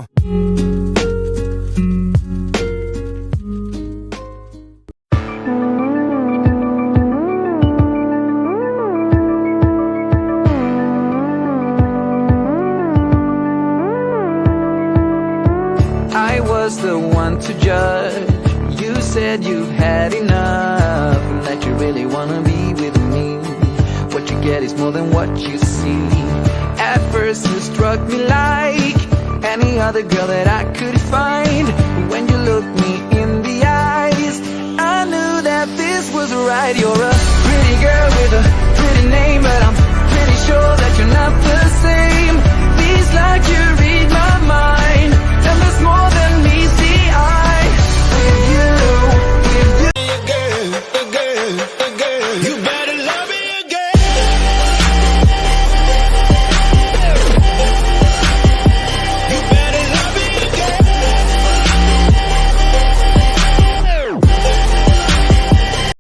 I was the one to judge. You said you had enough, and that you really wanna be with me. What you get is more than what you see. At first you struck me like any other girl that I could find. When you looked me in the eyes, I knew that this was right. You're a pretty girl with a pretty name, but I'm pretty sure that you're not the same. Feels like you're